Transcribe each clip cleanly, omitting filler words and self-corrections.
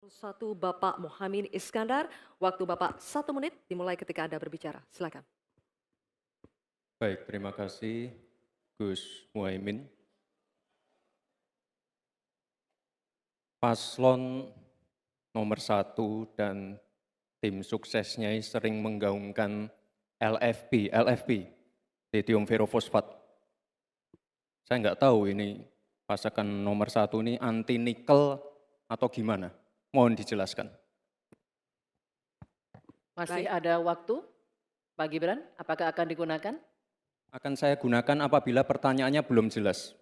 Satu Bapak Muhammad Iskandar, waktu Bapak 1 menit dimulai ketika Anda berbicara. Silakan. Baik, terima kasih Gus Muhaimin. Paslon nomor 1 dan tim suksesnya sering menggaungkan LFP, lithium ferrofosfat. Saya nggak tahu ini pasangan nomor 1 ini anti nikel atau gimana? Mohon dijelaskan. Masih ada waktu, Pak Gibran, apakah akan digunakan? Akan saya gunakan apabila pertanyaannya belum jelas.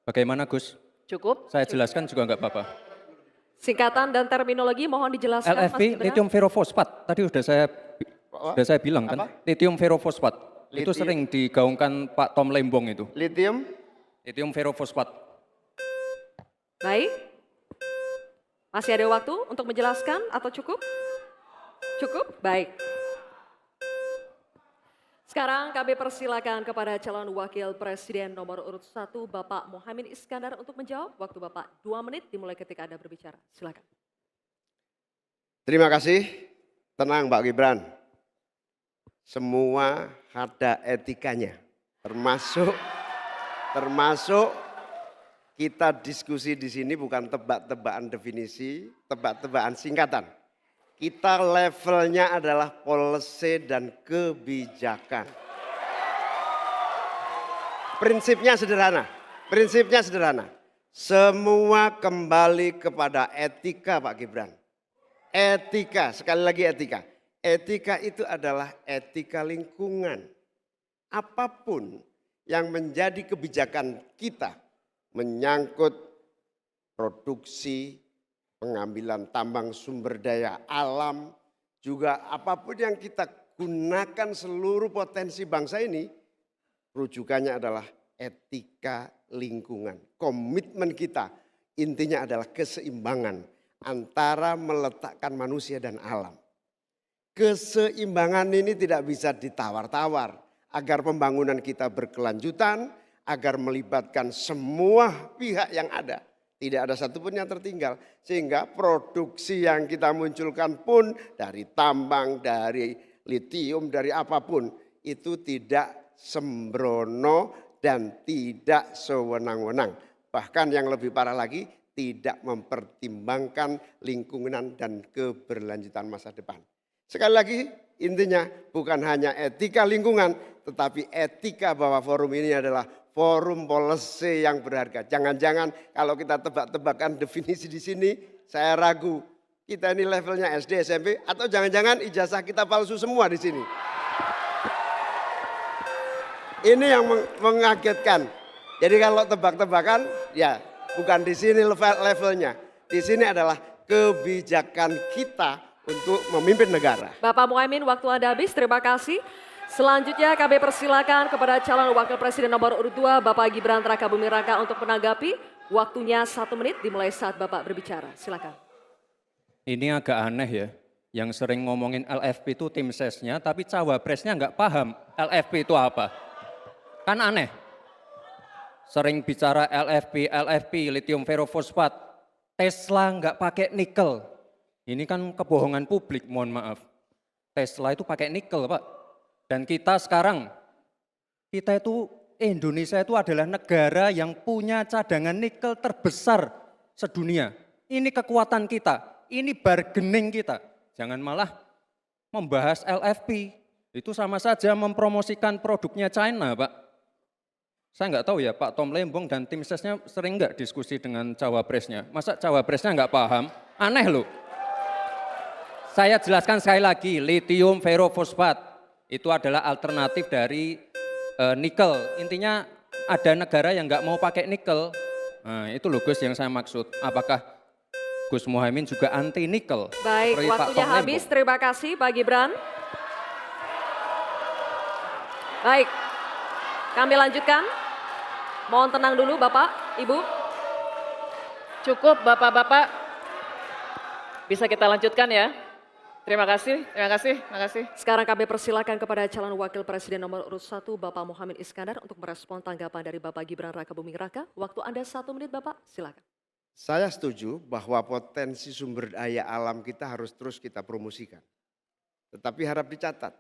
Bagaimana Gus? Cukup? Saya jelaskan juga nggak apa-apa. Singkatan dan terminologi mohon dijelaskan, Mas LFP, Gibran. lithium ferrofosfat. Tadi sudah saya bilang kan, lithium ferrofosfat. Itu sering digaungkan Pak Tom Lembong itu. Lithium ferrofosfat. Baik. Masih ada waktu untuk menjelaskan atau cukup? Cukup? Baik. Sekarang kami persilakan kepada calon wakil presiden nomor urut 1 Bapak Muhammad Iskandar untuk menjawab. Waktu Bapak 2 menit dimulai ketika Anda berbicara. Silakan. Terima kasih. Tenang Pak Gibran. Semua ada etikanya. Termasuk kita diskusi di sini bukan tebak-tebakan definisi, tebak-tebakan singkatan. Kita levelnya adalah policy dan kebijakan. Prinsipnya sederhana. Semua kembali kepada etika Pak Gibran. Etika, sekali lagi etika. Etika itu adalah etika lingkungan. Apapun yang menjadi kebijakan kita menyangkut produksi, pengambilan tambang sumber daya alam, juga apapun yang kita gunakan seluruh potensi bangsa ini, rujukannya adalah etika lingkungan. Komitmen kita intinya adalah keseimbangan antara meletakkan manusia dan alam. Keseimbangan ini tidak bisa ditawar-tawar agar pembangunan kita berkelanjutan, agar melibatkan semua pihak yang ada. Tidak ada satupun yang tertinggal. Sehingga produksi yang kita munculkan pun dari tambang, dari litium, dari apapun. Itu tidak sembrono dan tidak sewenang-wenang. Bahkan yang lebih parah lagi tidak mempertimbangkan lingkungan dan keberlanjutan masa depan. Sekali lagi intinya bukan hanya etika lingkungan tetapi etika bahwa forum ini adalah forum policy yang berharga. Jangan-jangan kalau kita tebak-tebakan definisi di sini, saya ragu kita ini levelnya SD, SMP, atau jangan-jangan ijazah kita palsu semua di sini. Ini yang mengagetkan. Jadi kalau tebak-tebakan, ya bukan di sini levelnya. Di sini adalah kebijakan kita untuk memimpin negara. Bapak Muhaimin, waktu Anda habis. Terima kasih. Selanjutnya kami persilakan kepada calon wakil presiden nomor urut 2 Bapak Gibran Rakabuming Raka untuk menanggapi. Waktunya 1 menit dimulai saat Bapak berbicara. Silakan. Ini agak aneh ya, yang sering ngomongin LFP itu tim sesnya, tapi cawapresnya nggak paham LFP itu apa. Kan aneh. Sering bicara LFP, lithium ferrofosfat. Tesla nggak pakai nikel. Ini kan kebohongan publik, mohon maaf. Tesla itu pakai nikel Pak. Dan kita sekarang, Indonesia itu adalah negara yang punya cadangan nikel terbesar sedunia. Ini kekuatan kita, ini bargaining kita. Jangan malah membahas LFP. Itu sama saja mempromosikan produknya China Pak. Saya nggak tahu ya Pak Tom Lembong dan tim sesnya sering nggak diskusi dengan cawapresnya. Masa cawapresnya nggak paham? Aneh loh. Saya jelaskan sekali lagi, lithium ferrofosfat itu adalah alternatif dari nikel. Intinya ada negara yang nggak mau pakai nikel. Nah, itu loh Gus yang saya maksud. Apakah Gus Muhaimin juga anti nikel? Baik, waktunya habis. Terima kasih Pak Gibran. Baik, kami lanjutkan. Mohon tenang dulu Bapak, Ibu. Cukup Bapak-Bapak. Bisa kita lanjutkan ya. Terima kasih. Sekarang kami persilakan kepada calon wakil presiden nomor urut 1 Bapak Muhammad Iskandar untuk merespon tanggapan dari Bapak Gibran Rakabuming Raka. Waktu Anda 1 menit Bapak, silakan. Saya setuju bahwa potensi sumber daya alam kita harus terus kita promosikan. Tetapi harap dicatat,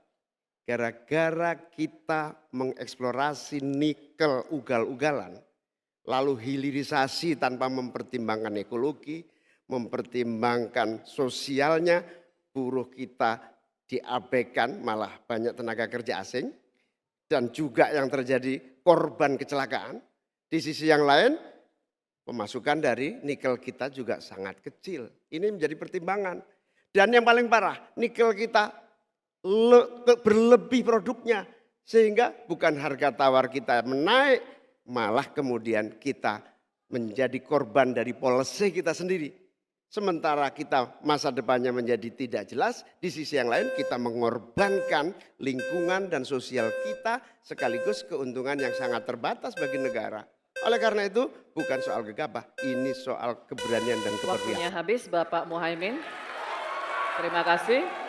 gara-gara kita mengeksplorasi nikel ugal-ugalan, lalu hilirisasi tanpa mempertimbangkan ekologi, mempertimbangkan sosialnya, buruh kita diabaikan, malah banyak tenaga kerja asing, dan juga yang terjadi korban kecelakaan. Di sisi yang lain, pemasukan dari nikel kita juga sangat kecil. Ini menjadi pertimbangan. Dan yang paling parah, nikel kita berlebih produknya. Sehingga bukan harga tawar kita menaik, malah kemudian kita menjadi korban dari policy kita sendiri. Sementara kita masa depannya menjadi tidak jelas, di sisi yang lain kita mengorbankan lingkungan dan sosial kita sekaligus keuntungan yang sangat terbatas bagi negara. Oleh karena itu bukan soal gegabah, ini soal keberanian dan Waktunya keberpihakan. habis Bapak Muhaimin. Terima kasih.